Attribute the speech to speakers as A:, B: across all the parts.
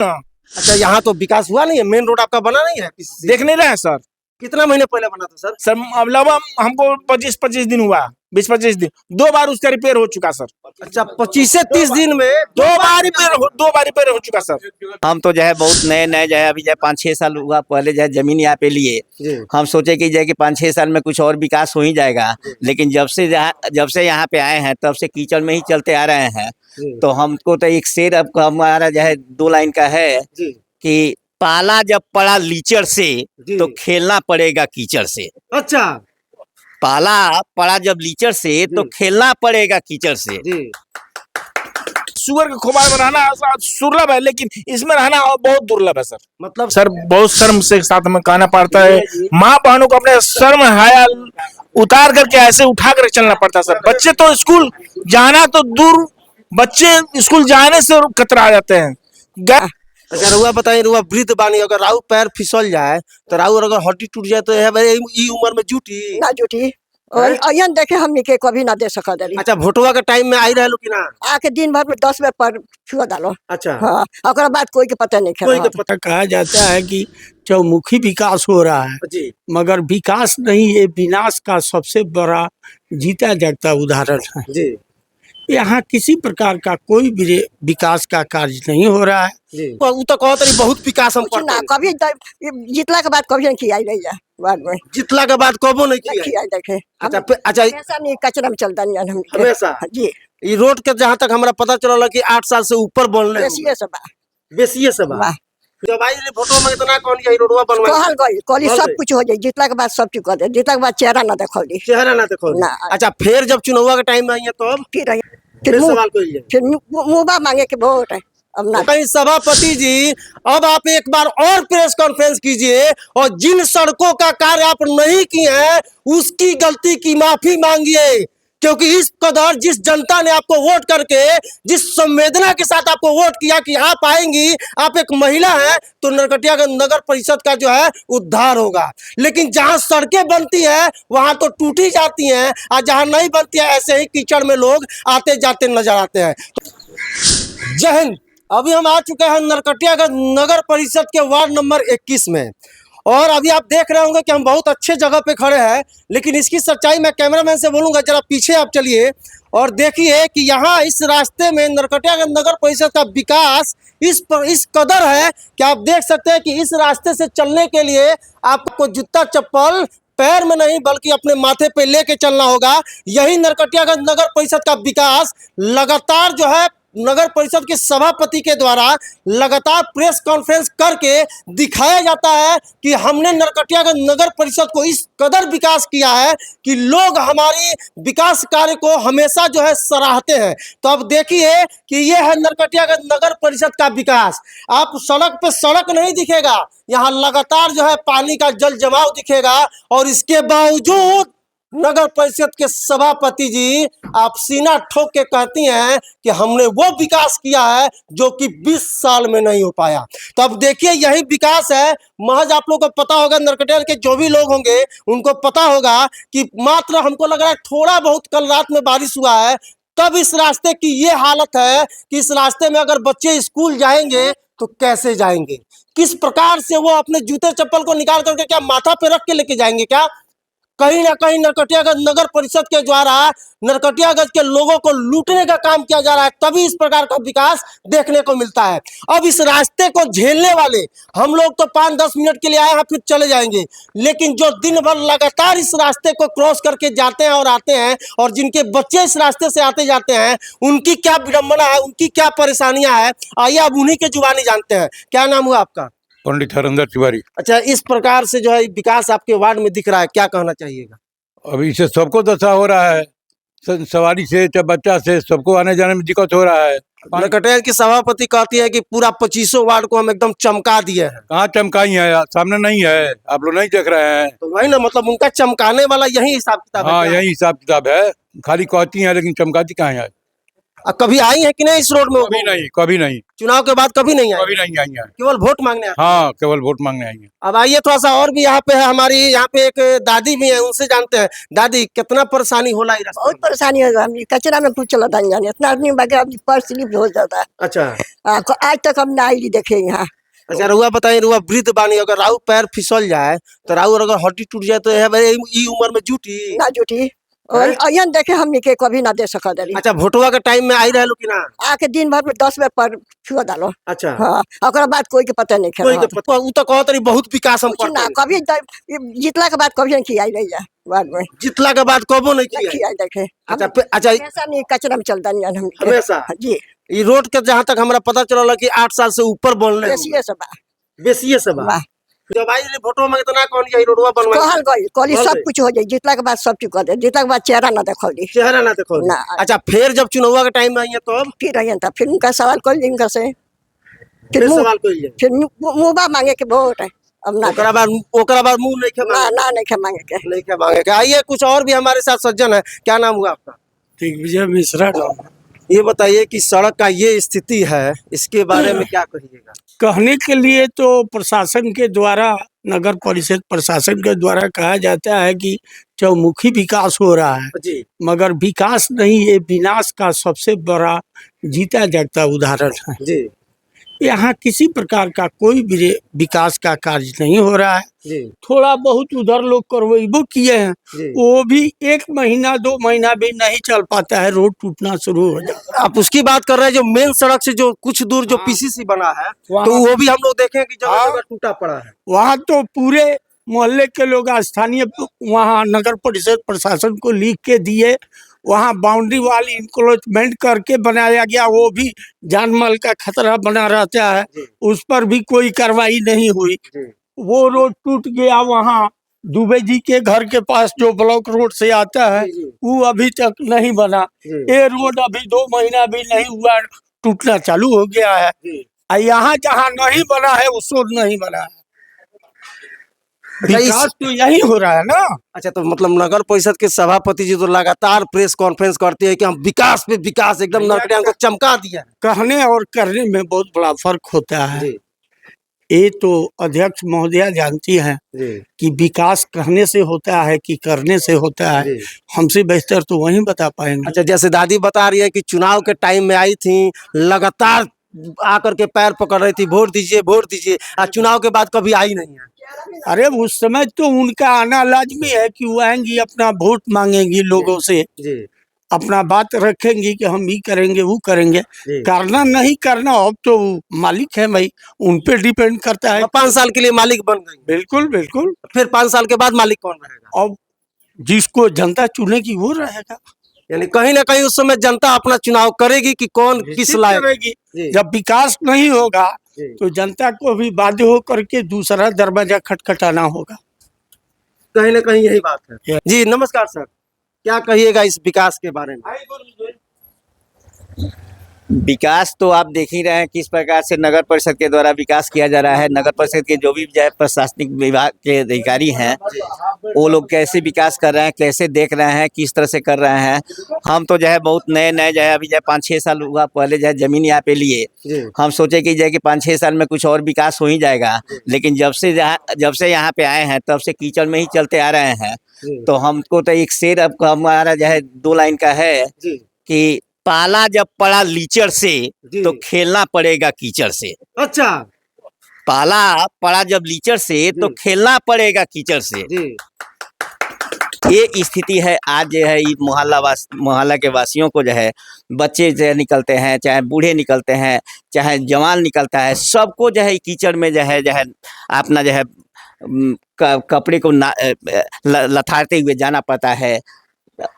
A: अच्छा, यहाँ तो विकास हुआ नहीं है, मेन रोड आपका बना नहीं है?
B: देख नहीं रहे हैं सर।
A: कितना महीने पहले बना था सर?
B: सर अब लगभग हमको 25 दिन हुआ, 20-25 दिन। 2 बार उसका रिपेयर हो चुका सर।
A: अच्छा, 25 से 30 दिन में
B: 2 बार रिपेयर हो चुका सर।
C: हम तो जो है बहुत नए नए जो है अभी जो है 5-6 साल हुआ पहले जो है जमीन यहाँ पे लिए।
A: जी।
C: हम सोचे कि जो है कि 5-6 साल में कुछ और विकास हो ही जाएगा, लेकिन जब से यहाँ पे आए हैं तब से कीचड़ में ही चलते आ रहे हैं। तो हमको तो एक शेर अब हमारा जो है 2 लाइन का है
A: जी।
C: कि पाला जब पड़ा लीचड़ से तो खेलना पड़ेगा कीचड़ से।
A: अच्छा,
C: पाला पड़ा जब लीचड़ से तो खेलना पड़ेगा कीचड़ से।
A: जी।
B: सुअर के खोबार में रहना सुलभ है, लेकिन इसमें रहना बहुत दुर्लभ है सर।
A: मतलब
B: सर बहुत शर्म से साथ में कहना पड़ता है। माँ बहनों को अपने शर्म हाया उतार करके ऐसे उठा कर चलना पड़ता है सर। बच्चे तो स्कूल जाना तो दूर, बच्चे स्कूल जाने से कतरा जाते हैं।
A: अच्छा, रुआ बताइए, रुआ वृद्ध बानी, अगर राहु पैर फिसल जाए तो राहु अगर हड्डी टूट जाए तो ई उम्र में जुटी
D: ना जुटी और अयन देखे हमनी के कभी ना दे सका दरी।
A: अच्छा, भोटवा के टाइम में आई रहलो कि ना?
D: आके दिन भर में 10 बार पर छुआ डालो।
A: अच्छा।
D: हाँ, ओकरा बाद कोई के पता नहीं
A: कोई
D: खेला।
A: के पता
E: कहा जाता है कि चौमुखी विकास हो रहा है,
A: जी।
E: मगर विकास नहीं, ये विनाश का सबसे बड़ा जीता जागता उदाहरण है।
A: जी।
E: यहाँ किसी प्रकार का कोई भी विकास का कार्य नहीं हो रहा है।
A: जी। वो तो कहत रही बहुत विकास हम
D: कुछ ना
A: करते हैं।
D: कभी जितला के बाद कभी नहीं खियाई रही है बाद में।
A: जितला के बाद कबो नहीं किया।
D: खियाई देखे
A: अच्छा, अच्छा,
D: हमेशा नहीं कचरा में चलता नहीं हम
A: हमेशा?
D: जी।
A: ये रोड के जहाँ तक हमरा पता चला कि 8 साल से ऊपर बनले
D: बेसिए से बा।
A: बेसिए से बा। जब आई रे फोटो में इतना कौन ये रोडवा बनवा
D: कहल गई कॉली सब कुछ हो जाए, जितला के बाद सब चीज कर दे, जितला के बाद चेहरा ना देखो दी
A: चेहरा ना देखो
D: ना।
A: अच्छा, फिर जब चुनाव के टाइम में आई है तो अब
D: फिर
A: सवाल करिए,
D: फिर मुँह मांगे के वोट है अब ना।
A: कहीं सभापति जी, अब आप एक बार और प्रेस कॉन्फ्रेंस कीजिए और जिन सड़कों का कार्य आप नहीं किए हैं उसकी गलती की माफी मांगिए, क्योंकि इस कदर जिस जनता ने आपको वोट करके, जिस संवेदना के साथ आपको वोट किया कि आप आएंगी, आप एक महिला हैं, तो नरकटियागंज नगर परिषद का जो है उद्धार होगा। लेकिन जहां सड़कें बनती है वहां तो टूटी जाती हैं, और जहां नहीं बनती है ऐसे ही कीचड़ में लोग आते जाते नजर आते हैं। जय हिंद। अभी हम आ चुके हैं नरकटियागंज नगर परिषद के वार्ड नंबर 21 में, और अभी आप देख रहे होंगे कि हम बहुत अच्छे जगह पे खड़े हैं, लेकिन इसकी सच्चाई मैं कैमरामैन से बोलूंगा, जरा पीछे आप चलिए और देखिए कि यहाँ इस रास्ते में नरकटियागंज नगर परिषद का विकास इस कदर है कि आप देख सकते हैं कि इस रास्ते से चलने के लिए आपको जूता चप्पल पैर में नहीं बल्कि अपने माथे पे लेके चलना होगा। यही नरकटियागंज नगर परिषद का विकास लगातार जो है नगर परिषद के सभापति के द्वारा लगातार प्रेस कॉन्फ्रेंस करके दिखाया जाता है कि हमने नरकटियागंज नगर परिषद को इस कदर विकास किया है कि लोग हमारी विकास कार्य को हमेशा जो है सराहते हैं। तो अब देखिए कि ये है नरकटियागंज नगर परिषद का विकास। आप सड़क पे सड़क नहीं दिखेगा, यहाँ लगातार जो है पानी का जल जमाव दिखेगा, और इसके बावजूद नगर परिषद के सभापति जी आप सीना ठोक के कहती हैं कि हमने वो विकास किया है जो कि 20 साल में नहीं हो पाया। तो अब देखिए यही विकास है। महज आप लोगों को पता होगा, नरकटियागंज के जो भी लोग होंगे उनको पता होगा कि मात्र हमको लग रहा है थोड़ा बहुत कल रात में बारिश हुआ है, तब इस रास्ते की ये हालत है कि इस रास्ते में अगर बच्चे स्कूल जाएंगे तो कैसे जाएंगे, किस प्रकार से वो अपने जूते चप्पल को निकाल करके क्या माथा पे रख के लेके जाएंगे क्या? कहीं ना कहीं नरकटियागंज नगर परिषद के द्वारा नरकटियागंज के लोगों को लूटने का काम किया जा रहा है, तभी इस प्रकार का विकास देखने को मिलता है। अब इस रास्ते को झेलने वाले हम लोग तो 5-10 मिनट के लिए आए हैं फिर चले जाएंगे, लेकिन जो दिन भर लगातार इस रास्ते को क्रॉस करके जाते हैं और आते हैं, और जिनके बच्चे इस रास्ते से आते जाते हैं, उनकी क्या विडंबना है, उनकी क्या परेशानियां हैं, आइए अब उन्हीं के जुबानी जानते हैं। क्या नाम हुआ आपका?
F: पंडित हरिंदर तिवारी।
A: अच्छा, इस प्रकार से जो है विकास आपके वार्ड में दिख रहा है, क्या कहना चाहिएगा?
F: अभी इससे सबको दशा हो रहा है, सवारी से चाहे बच्चा से सबको आने जाने में दिक्कत हो रहा है।
A: नरकटियागंज की सभापति कहती है कि पूरा 25 वार्ड को हम एकदम चमका दिए हैं।
F: कहाँ चमकाई है, सामने नहीं है, आप लोग नहीं देख रहे हैं।
A: तो वही ना, मतलब उनका चमकाने वाला यही हिसाब किताब है।
F: हाँ,
A: क्या?
F: यही हिसाब किताब है, खाली कहती है लेकिन चमकाती कहाँ है।
A: कभी आई है कि नहीं इस रोड में?
F: कभी नहीं, कभी नहीं,
A: चुनाव के बाद कभी नहीं आई?
F: कभी नहीं आई है,
A: केवल वोट मांगने आती है।
F: हाँ केवल वोट मांगने आई है।
A: अब आइए थोड़ा सा और भी यहाँ पे है, हमारी यहाँ पे एक दादी भी है, उनसे जानते हैं। दादी, कितना परेशानी होला इस रास्ते
D: बहुत परेशानी होगा, हम कचरा में कुछ चला था जाने, इतना आदमी बगैर पर स्लिप हो जाता है।
A: में? अच्छा,
D: आज तक हम ना ही देखे यहाँ।
A: अच्छा रउआ बताइए, रउआ वृद्ध बानी, अगर राहु पैर फिसल जाए तो राहु अगर हड्डी टूट जाए तो ई उम्र में जुटी?
D: ना जुटी और अयन देखे हमने के कभी ना दे सका दली।
A: अच्छा भोटवा के टाइम में आई रहलो कि ना?
D: आके दिन भर में 10 बेर पर छुआ डालो।
A: अच्छा
D: हाँ ओकरा बाद कोई के पता नहीं
A: कोई
D: खेला
A: के पता उ तो कहत रही बहुत विकास हम
D: कुछ ना
A: करते
D: कभी जीतला के बाद कभी नहीं खियाई नहीं जा बाद में
A: जितला के बाद कबो नहीं किया।
D: खियाई देखे
A: अच्छा अच्छा
D: हमेशा नहीं कचरा में चलता नहीं हम
A: हमेशा?
D: जी
A: ई रोड के जहाँ तक हमरा पता चलल कि 8 साल से ऊपर बनले
D: बेसिए से बा
A: बेसिए से बा।
D: वाह।
A: जब आई फोटो में इतना कौन जाई रोडवा बनवा
D: कहल गई कहली
A: कहल
D: सब
A: गई।
D: कुछ हो जाए जीतला के बाद सब चीज कर दे जीतला के बाद चेहरा ना देखौली
A: चेहरा ना देखो
D: ना।
A: अच्छा फिर जब चुनाव के टाइम में आई तब
D: फिर अयन था फिर उनका सवाल कर इनका से
A: फिर सवाल कइले
D: फिर मुंह मांगे के वोट अब ना
A: ओकरा बाद मुंह नहीं खे
D: ना ना नहीं खे मांगे के
A: नहीं खे मांगे के। आइए कुछ और भी हमारे साथ सज्जन है। क्या नाम हुआ आपका?
E: दिग्विजय मिश्रा नाम है।
A: ये बताइए कि सड़क का ये स्थिति है, इसके बारे में क्या कहिएगा?
E: कहने के लिए तो प्रशासन के द्वारा, नगर परिषद प्रशासन के द्वारा कहा जाता है कि चौमुखी विकास हो रहा है,
A: जी
E: मगर विकास नहीं, ये विनाश का सबसे बड़ा जीता जागता उदाहरण है।
A: जी
E: यहाँ किसी प्रकार का कोई भी विकास का कार्य नहीं हो रहा है।
A: जी
E: थोड़ा बहुत उधर लोग करवेबो किए हैं,
A: जी।
E: वो भी 1 महीना 2 महीना भी नहीं चल पाता है, रोड टूटना शुरू हो जाता है।
A: आप उसकी बात कर रहे हैं जो मेन सड़क से जो कुछ दूर जो पीसीसी बना है तो वो भी हम लोग देखें कि जगह जगह टूटा पड़ा है।
E: वहाँ तो पूरे मोहल्ले के लोग स्थानीय वहाँ नगर परिषद प्रशासन को लिख के दिए, वहाँ बाउंड्री वाल इंक्रोचमेंट करके बनाया गया, वो भी जान माल का खतरा बना रहता है, उस पर भी कोई कार्रवाई नहीं हुई। वो रोड टूट गया, वहाँ दुबे जी के घर के पास जो ब्लॉक रोड से आता है वो अभी तक नहीं बना। ये रोड अभी 2 महीना भी नहीं हुआ, टूटना चालू हो गया है। यहाँ जहाँ नहीं बना है उस रोड नहीं बना है। विकास तो यही हो रहा है ना।
A: अच्छा तो मतलब नगर परिषद के सभापति जी तो लगातार प्रेस कॉन्फ्रेंस करते हैं कि हम विकास पे विकास एकदम नरकटियां को चमका दिया है।
E: कहने और करने में बहुत बड़ा फर्क होता है। ये तो अध्यक्ष महोदया जानती हैं कि विकास कहने से होता है कि करने से होता है, हमसे बेहतर तो वही बता पाएंगे।
A: अच्छा जैसे दादी बता रही है कि चुनाव के टाइम में आई थी, लगातार आकर के पैर पकड़ रही थी वोट दीजिए वोट दीजिए, और चुनाव के बाद कभी आई नहीं है।
E: अरे उस समय तो उनका आना लाजमी है कि वो आएंगी, अपना वोट मांगेंगी लोगों से, अपना बात रखेंगी कि हम ये करेंगे वो करेंगे। करना नहीं करना अब तो मालिक है भाई, उन पे डिपेंड करता है।
A: 5 साल के लिए मालिक बन गई।
E: बिल्कुल बिल्कुल।
A: फिर 5 साल के बाद मालिक कौन रहेगा?
E: अब जिसको जनता चुनेगी वो रहेगा।
A: यानी कहीं ना कहीं उस समय जनता अपना चुनाव करेगी कि कौन किस लायक
E: करेगी। जब विकास नहीं होगा तो जनता को भी बाध्य होकर के दूसरा दरवाजा खटखटाना होगा।
A: कहीं ना कहीं यही बात है। जी नमस्कार सर, क्या कहिएगा इस विकास के बारे में?
C: विकास तो आप देख ही रहे हैं किस प्रकार से नगर परिषद के द्वारा विकास किया जा रहा है। नगर परिषद के जो भी जो है प्रशासनिक विभाग के अधिकारी हैं वो लोग कैसे विकास कर रहे हैं, कैसे देख रहे हैं, किस तरह से कर रहे हैं। हम तो जो है बहुत नए जो है अभी जो है 5-6 साल हुआ पहले जो है जमीन यहाँ पे लिए, हम सोचे कि जो है कि 5-6 साल में कुछ और विकास हो ही जाएगा, लेकिन जब से यहाँ पे आए हैं तब से कीचड़ में ही चलते आ रहे हैं। तो हमको तो एक शेर अब हमारा जो है 2 लाइन का है कि पाला जब पड़ा लीचड़ से तो खेलना पड़ेगा कीचड़ से।
A: अच्छा
C: पाला पड़ा जब लीचड़ से तो खेलना पड़ेगा कीचड़ से। ये स्थिति है आज जो है मोहल्ला के वासियों को जो है, बच्चे जो है निकलते हैं, चाहे बूढ़े निकलते हैं, चाहे जवान निकलता है, सबको जो है कीचड़ में जो है अपना जो है कपड़े को लथाड़ते हुए जाना पड़ता है।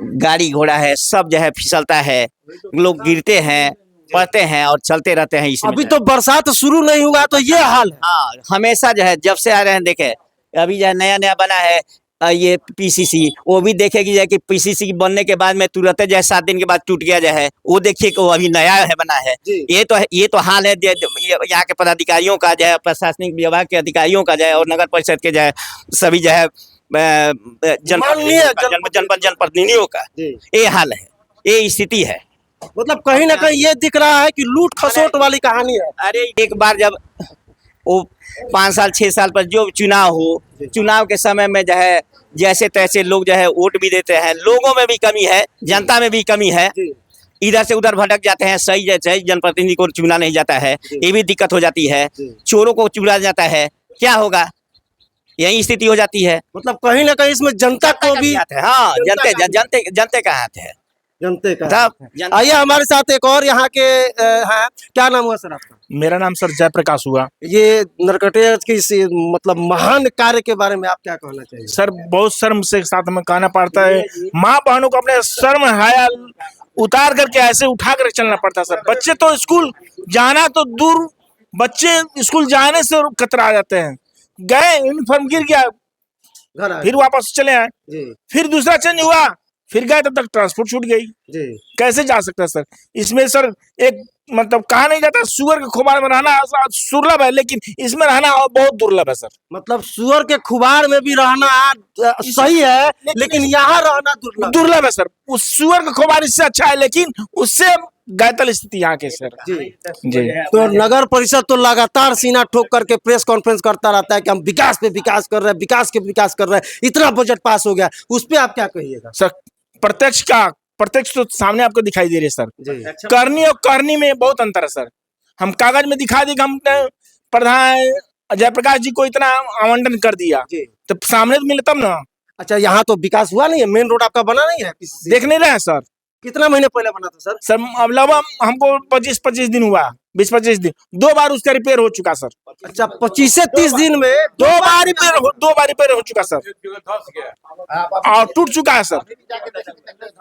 C: गाड़ी घोड़ा है सब जो है फिसलता है, लोग गिरते हैं, पड़ते हैं और चलते रहते हैं। इसमें
A: अभी तो बरसात शुरू नहीं हुआ तो ये हाल है।
C: हाँ हमेशा जो है जब से आ रहे हैं, देखे अभी जो है नया बना है ये पीसीसी, वो भी देखेगी कि पीसीसी बनने के बाद में तुरंत जो है 7 दिन के बाद टूट गया जो है, वो देखिए कि वो अभी नया है बना है। ये तो हाल है यहाँ के पदाधिकारियों का जो है, प्रशासनिक विभाग के अधिकारियों का जो है, और नगर परिषद के जो है सभी जो है जनप्रतिनिधियों का ये हाल है, ये स्थिति है।
A: मतलब कहीं ना कहीं ये दिख रहा है कि लूट खसोट वाली कहानी है।
C: अरे एक बार जब वो 5 साल 6 साल पर जो चुनाव हो, चुनाव के समय में जो है जैसे तैसे लोग जो है वोट भी देते हैं, लोगों में भी कमी है, जनता में भी कमी है। इधर से उधर भटक जाते हैं, सही जनप्रतिनिधि को चुना नहीं जाता है, ये भी दिक्कत हो जाती है। चोरों को चुना जाता है, क्या होगा, यही स्थिति हो जाती है।
A: मतलब कहीं ना कहीं इसमें जनता को भी,
C: हाँ, जनते का हाथ है।
A: जनते का।
C: तब
A: आइए हमारे साथ एक और यहाँ के हैं, क्या नाम हुआ सर आपका?
B: मेरा नाम सर जयप्रकाश हुआ।
A: ये नरकटिया की मतलब महान कार्य के बारे में आप क्या कहना चाहिए?
B: सर बहुत शर्म से साथ में कहना पड़ता है, माँ बहनों को अपने शर्म हाया उतार करके ऐसे उठा कर चलना पड़ता है सर। बच्चे तो स्कूल जाना तो दूर, बच्चे स्कूल जाने से कतरा जाते हैं। गए, यूनिफॉर्म गिर गया,
A: घर आए।
B: फिर वापस चले आए,
A: जी
B: फिर दूसरा चेंज हुआ, फिर गए तब तक ट्रांसपोर्ट छूट गई।
A: जी।
B: कैसे जा सकता है सर? इसमें सर एक मतलब कहा नहीं जाता सुअर के खुबार में रहना सुलभ है, लेकिन इसमें रहना बहुत दुर्लभ है सर।
A: मतलब सुअर के खुबार में भी रहना सही है, लेकिन यहाँ रहना
B: दुर्लभ है सर। उस सुअर का खुबार इससे अच्छा है, लेकिन उससे गैतल स्थिति यहाँ के सर। जी।
A: तो नगर परिषद तो लगातार सीना ठोक करके प्रेस कॉन्फ्रेंस करता रहता है कि हम विकास पे विकास कर रहे हैं, विकास के विकास कर रहे हैं, इतना बजट पास हो गया, उस पे आप क्या कहिएगा?
B: सर प्रत्यक्ष तो सामने आपको दिखाई दे रही है सर।
A: जी।
B: करनी और करनी में बहुत अंतर है सर। हम कागज में दिखा दी कि हमने प्रधान जयप्रकाश जी को इतना आवंटन कर दिया,
A: जी।
B: तो सामने तो मिले तब ना।
A: अच्छा, यहाँ तो विकास हुआ नहीं है, मेन रोड आपका बना नहीं है?
B: देख नहीं रहे हैं सर।
A: कितना महीने पहले बना था सर?
B: सर अब लगभग हमको 25 दिन हुआ, 20-25 दिन, 2 बार उसका रिपेयर हो चुका सर।
A: अच्छा, 25 से 30 दिन में
B: 2 बार रिपेयर हो चुका सर, और टूट चुका है सर।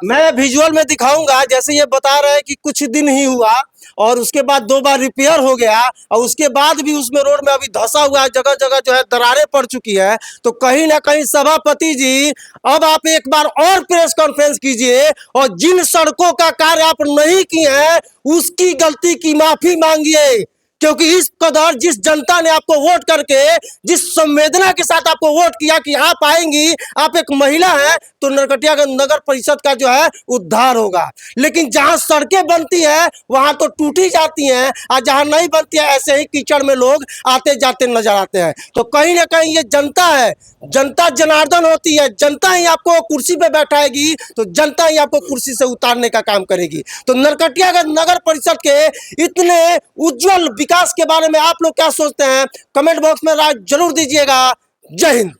A: मैं विजुअल में दिखाऊंगा, जैसे ये बता रहे हैं कि कुछ दिन ही हुआ और उसके बाद 2 बार रिपेयर हो गया, और उसके बाद भी उसमें रोड में अभी धंसा हुआ है, जगह जगह जो है दरारें पड़ चुकी है। तो कहीं ना कहीं सभापति जी, अब आप एक बार और प्रेस कॉन्फ्रेंस कीजिए और जिन सड़कों का कार्य आप नहीं किए हैं उसकी गलती की माफी मांगिए, क्योंकि इस कदर जिस जनता ने आपको वोट करके, जिस संवेदना के साथ आपको वोट किया कि आप आएंगी, आप एक महिला है, तो नरकटिया नगर परिषद का जो है उद्धार होगा। लेकिन जहां सड़कें बनती है वहां तो टूटी जाती हैं, और जहां नहीं बनती है ऐसे ही कीचड़ में लोग आते जाते नजर आते हैं। तो कहीं ना कहीं ये जनता है, जनता जनार्दन होती है, जनता ही आपको कुर्सी पे बैठाएगी तो जनता ही आपको कुर्सी से उतारने का काम करेगी। तो नरकटिया नगर परिषद के इतने उज्जवल विकास के बारे में आप लोग क्या सोचते हैं? कमेंट बॉक्स में राय जरूर दीजिएगा। जय हिंद।